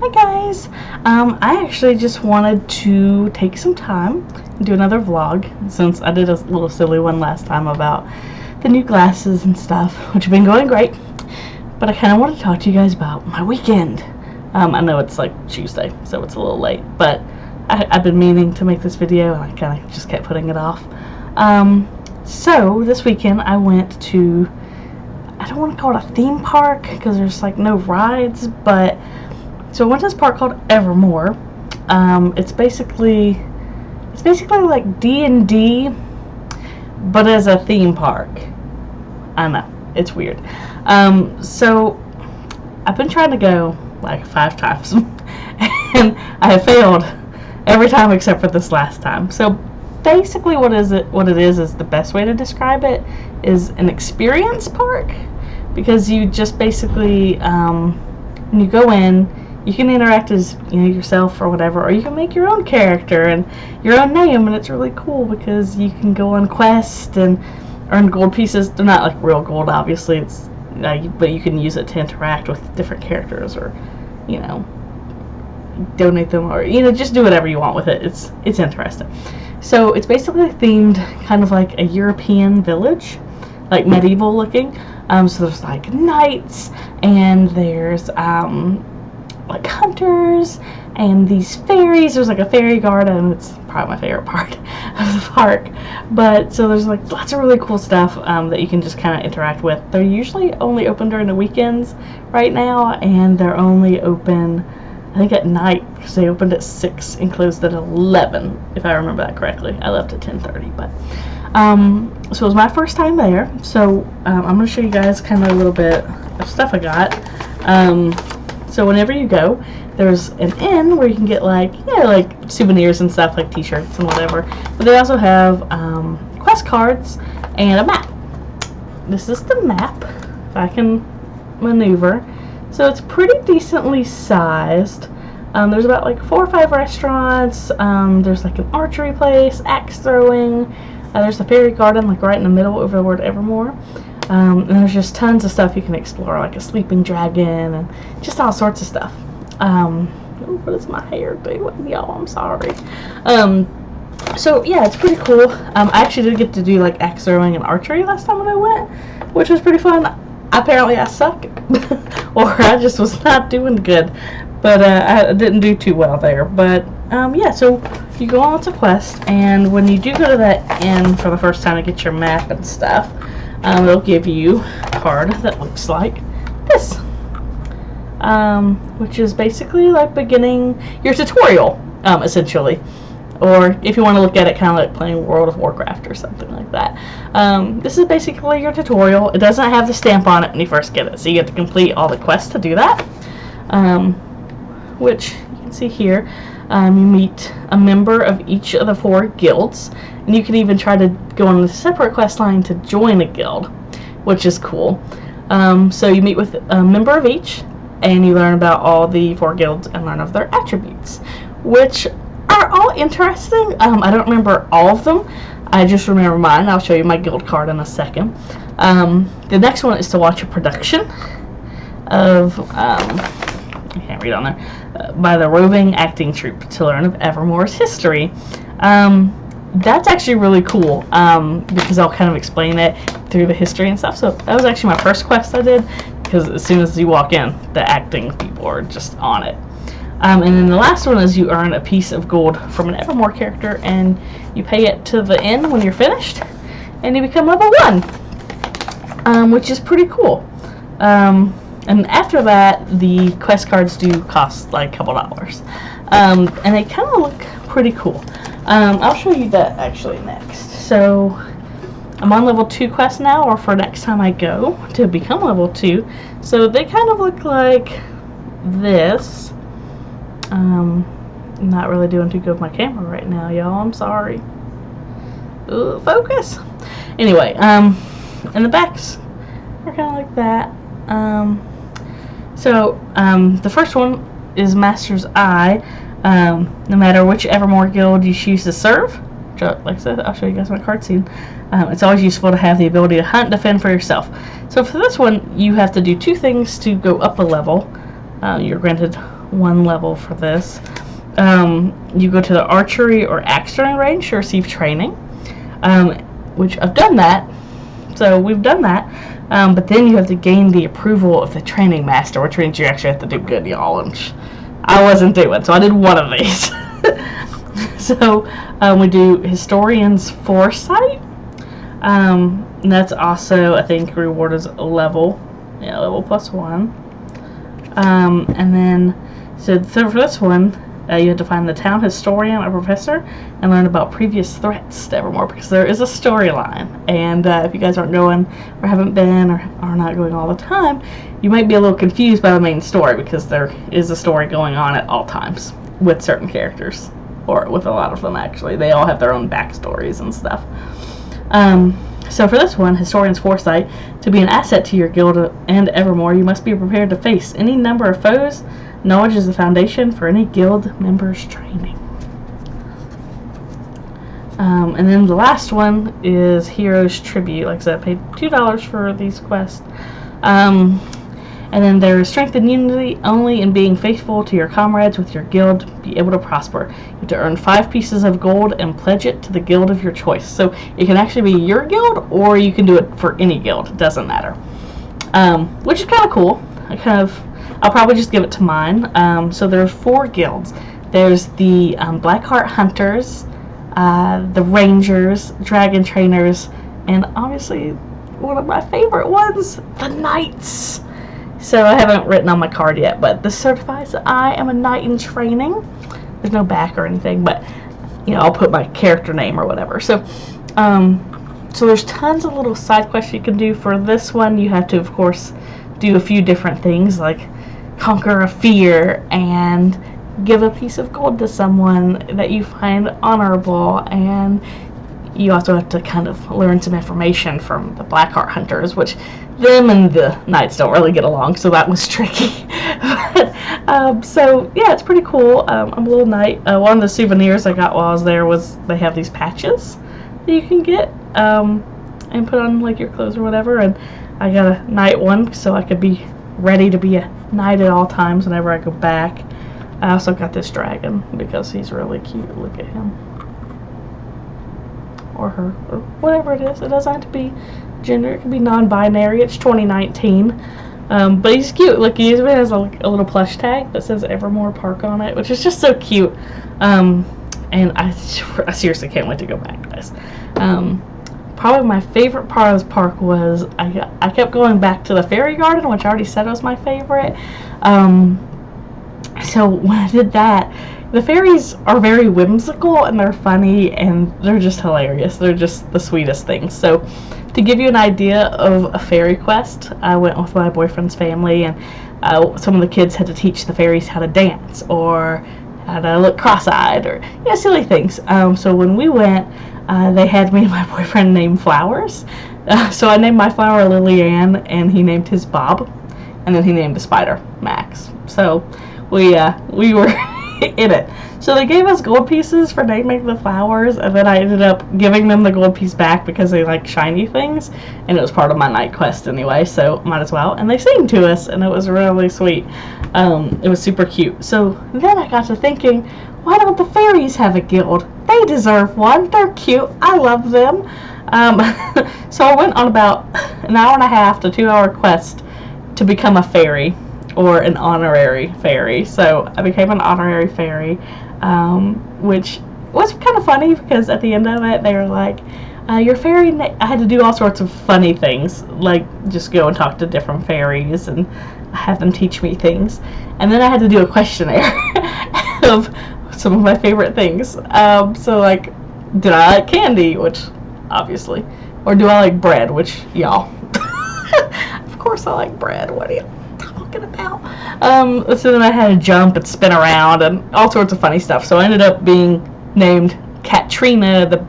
Hi guys! I actually just wanted to take some time and do another vlog since I did a little silly one last time about the new glasses and stuff, which have been going great. But I kind of want to talk to you guys about my weekend. I know it's like Tuesday, so it's a little late, but I've been meaning to make this video and I kind of just kept putting it off. So this weekend I went to, I don't want to call it a theme park because there's like no rides, but so I went to this park called Evermore. It's basically like D&D, but as a theme park. I know, it's weird. So I've been trying to go like 5 times, and I have failed every time except for this last time. So basically, what it is the best way to describe it is an experience park, because you just basically when you go in, you can interact as yourself or whatever, or you can make your own character and your own name, and it's really cool because you can go on quests and earn gold pieces. They're not like real gold, obviously. It's but you can use it to interact with different characters, or donate them, or just do whatever you want with it. It's interesting. So it's basically themed kind of like a European village, like medieval looking. So there's like knights, and there's like hunters, and these fairies. There's like a fairy garden. It's probably my favorite part of the park. But so there's like lots of really cool stuff that you can just kind of interact with. They're usually only open during the weekends right now, and they're only open, I think, at night, because they opened at 6 and closed at 11, if I remember that correctly. I left at 10:30, but so it was my first time there. So I'm going to show you guys kind of a little bit of stuff I got. So whenever you go, there's an inn where you can get like souvenirs and stuff, like t-shirts and whatever. But they also have quest cards and a map. This is the map, if I can maneuver. So it's pretty decently sized. There's about like 4 or 5 restaurants. There's like an archery place, axe throwing. There's a fairy garden like right in the middle over the word Evermore. And there's just tons of stuff you can explore, like a sleeping dragon and just all sorts of stuff. What is my hair doing, y'all? I'm sorry. So yeah, it's pretty cool. I actually did get to do like axe throwing and archery last time when I went, which was pretty fun. Apparently I suck, or I just was not doing good, but I didn't do too well there. But yeah, so you go on to quest, and when you do go to that inn for the first time to get your map and stuff, they'll give you a card that looks like this, which is basically like beginning your tutorial, essentially. Or if you want to look at it kind of like playing World of Warcraft or something like that. This is basically your tutorial. It doesn't have the stamp on it when you first get it, so you have to complete all the quests to do that. Which you can see here. You meet a member of each of the 4 guilds, and you can even try to go on a separate quest line to join a guild, which is cool. So you meet with a member of each, and you learn about all the 4 guilds and learn of their attributes, which are all interesting. I don't remember all of them. I just remember mine. I'll show you my guild card in a second. The next one is to watch a production of, I can't read on there, by the roving acting troupe to learn of Evermore's history. That's actually really cool, because I'll kind of explain it through the history and stuff. So that was actually my first quest I did, because as soon as you walk in, the acting people are just on it. And then the last one is you earn a piece of gold from an Evermore character, and you pay it to the inn when you're finished, and you become level 1, which is pretty cool. And after that, the quest cards do cost like a couple dollars, and they kind of look pretty cool. I'll show you that actually next. So I'm on level 2 quest now, or for next time I go to become level 2. So they kind of look like this. I'm not really doing too good with my camera right now, y'all. I'm sorry. Ooh, focus. Anyway, and the backs are kind of like that. So the first one is Master's Eye. No matter which Evermore guild you choose to serve, like I said, I'll show you guys my card scene. It's always useful to have the ability to hunt and defend for yourself. So for this one, you have to do 2 things to go up a level. You're granted 1 level for this. You go to the archery or axe throwing range to receive training, which I've done that. So we've done that. But then you have to gain the approval of the training master, which means you actually have to do good, y'all. And I wasn't doing, so I did one of these. So we do Historian's Foresight. And that's also, I think, reward is a level. Yeah, level +1. And then, so for this one, you have to find the town historian or professor and learn about previous threats to Evermore, because there is a storyline. And if you guys aren't going or haven't been or are not going all the time, you might be a little confused by the main story, because there is a story going on at all times with certain characters, or with a lot of them actually. They all have their own backstories and stuff. So for this one, Historian's Foresight, to be an asset to your guild and Evermore, you must be prepared to face any number of foes. Knowledge is the foundation for any guild member's training. And then the last one is Hero's Tribute. Like I said, I paid $2 for these quests. And then there is Strength and Unity, only in being faithful to your comrades with your guild, be able to prosper. You have to earn 5 pieces of gold and pledge it to the guild of your choice. So it can actually be your guild, or you can do it for any guild. It doesn't matter. Which is kind of cool. I'll probably just give it to mine. So there's 4 guilds. There's the Blackheart Hunters, the Rangers, Dragon Trainers, and obviously one of my favorite ones, the Knights. So I haven't written on my card yet, but this certifies that I am a knight in training. There's no back or anything, but you know, I'll put my character name or whatever. So so there's tons of little side quests you can do. For this one, you have to, of course, do a few different things, like conquer a fear and give a piece of gold to someone that you find honorable, and you also have to kind of learn some information from the Blackheart Hunters, which them and the Knights don't really get along, so that was tricky. So yeah, it's pretty cool. I'm a little knight. One of the souvenirs I got while I was there was they have these patches that you can get and put on like your clothes or whatever, and I got a knight one so I could be ready to be a knight at all times whenever I go back. I also got this dragon because he's really cute. Look at him. Or her, or whatever it is. It doesn't have to be gender. It can be non-binary. It's 2019. But he's cute. Look, he even has a little plush tag that says Evermore Park on it, which is just so cute. And I seriously can't wait to go back, guys. Probably my favorite part of this park was I kept going back to the fairy garden, which I already said was my favorite. So when I did that, the fairies are very whimsical and they're funny and they're just hilarious. They're just the sweetest things. So to give you an idea of a fairy quest, I went with my boyfriend's family, and some of the kids had to teach the fairies how to dance or how to look cross-eyed, or silly things. So when we went, they had me and my boyfriend name flowers. So I named my flower Lillian, and he named his Bob, and then he named the spider Max. So we were in it. So they gave us gold pieces for naming the flowers, and then I ended up giving them the gold piece back because they like shiny things, and it was part of my night quest anyway, so might as well. And they sang to us, and it was really sweet. It was super cute. So then I got to thinking, why don't the fairies have a guild? They deserve one. They're cute. I love them. So I went on about an hour and a half to 2-hour quest to become a fairy, or an honorary fairy. So I became an honorary fairy, which was kind of funny because at the end of it they were like, your fairy I had to do all sorts of funny things, like just go and talk to different fairies and have them teach me things, and then I had to do a questionnaire of some of my favorite things. So like, did I like candy, which obviously, or do I like bread, which y'all of course I like bread. What are you talking about? So then I had to jump and spin around and all sorts of funny stuff. So I ended up being named Katrina the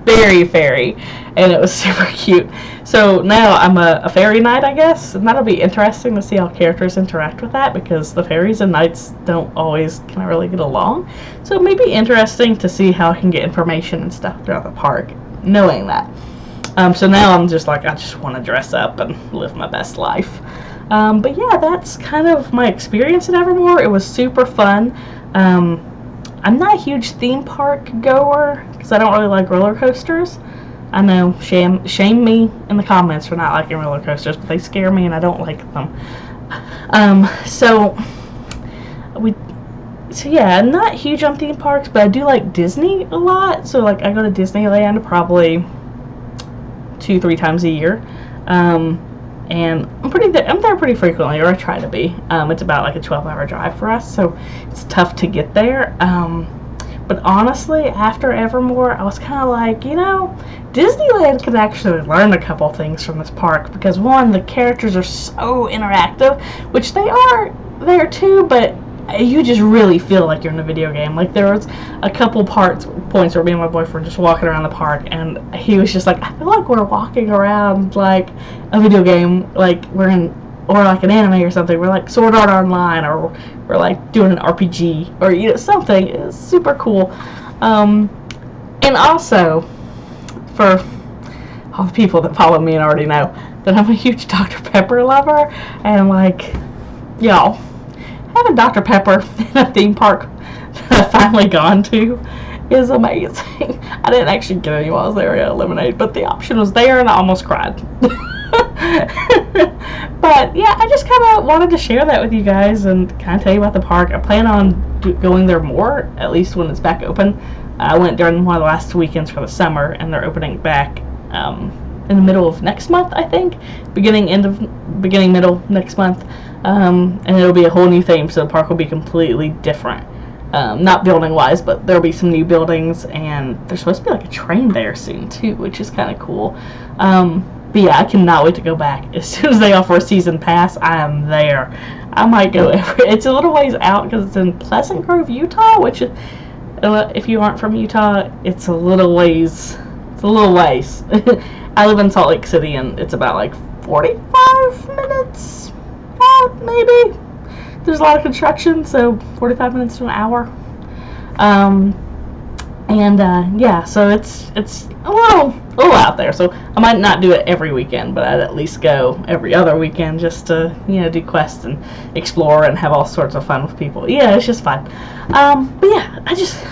Fairy Fairy, and it was super cute. So now I'm a fairy knight, I guess, and that'll be interesting to see how characters interact with that, because the fairies and knights don't always kind of really get along. So it may be interesting to see how I can get information and stuff throughout the park knowing that. So now I'm just like, I just want to dress up and live my best life. But yeah, that's kind of my experience at Evermore. It was super fun. I'm not a huge theme park goer because I don't really like roller coasters. I know, shame me in the comments for not liking roller coasters, but they scare me and I don't like them. So yeah, I'm not huge on theme parks, but I do like Disney a lot. So like I go to Disneyland probably 2-3 times a year. And I'm there pretty frequently, or I try to be. It's about like a 12-hour drive for us, so it's tough to get there. But honestly, after Evermore, I was kind of like, Disneyland could actually learn a couple things from this park, because one, the characters are so interactive, which they are there too, but you just really feel like you're in a video game. Like, there was a couple points where me and my boyfriend just walking around the park, and he was just like, I feel like we're walking around like a video game, like we're in, or like an anime or something. We're like Sword Art Online, or we're like doing an RPG, or something. It's super cool. And also, for all the people that follow me and already know that I'm a huge Dr. Pepper lover, and like, y'all, having Dr. Pepper in a theme park that I've finally gone to is amazing. I didn't actually get any while I was there at Lemonade, but the option was there and I almost cried. But yeah, I just kind of wanted to share that with you guys and kind of tell you about the park. I plan on going there more, at least when it's back open. I went during one of the last weekends for the summer, and they're opening back in the middle of next month, I think. Beginning, middle next month. And it'll be a whole new theme, so the park will be completely different. Not building wise, but there'll be some new buildings, and there's supposed to be like a train there soon too, which is kind of cool. But yeah, I cannot wait to go back. As soon as they offer a season pass, I am there. I might go it's a little ways out because it's in Pleasant Grove, Utah, which is, if you aren't from Utah, it's a little ways. I live in Salt Lake City, and it's about like 45 minutes out, maybe. There's a lot of construction, so 45 minutes to an hour. Yeah, so it's a little out there. So I might not do it every weekend, but I'd at least go every other weekend just to do quests and explore and have all sorts of fun with people. Yeah, it's just fun. But yeah, I just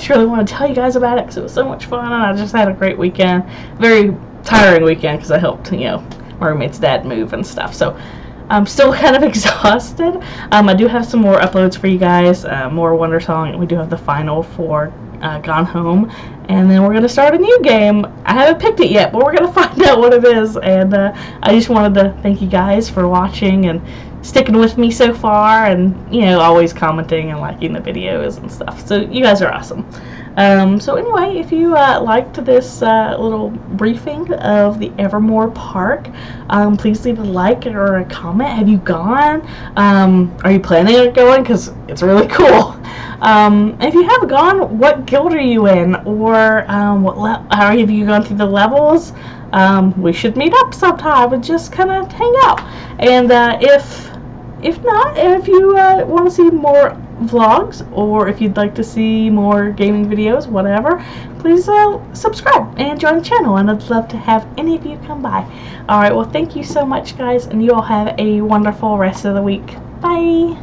really want to tell you guys about it because it was so much fun, and I just had a great weekend. Very tiring weekend because I helped my roommate's dad move and stuff. So I'm still kind of exhausted. I do have some more uploads for you guys, more Wonder Song. We do have the final for Gone Home, and then we're going to start a new game. I haven't picked it yet, but we're going to find out what it is, and I just wanted to thank you guys for watching and sticking with me so far, and always commenting and liking the videos and stuff. So you guys are awesome. So anyway, if you liked this little briefing of the Evermore Park, please leave a like or a comment. Have you gone? Are you planning on going? Because it's really cool. If you have gone, what guild are you in? Or how have you gone through the levels? We should meet up sometime and just kind of hang out. And if not, if you want to see more vlogs, or if you'd like to see more gaming videos, whatever, please subscribe and join the channel, and I'd love to have any of you come by. Alright, well, thank you so much, guys, and you all have a wonderful rest of the week. Bye!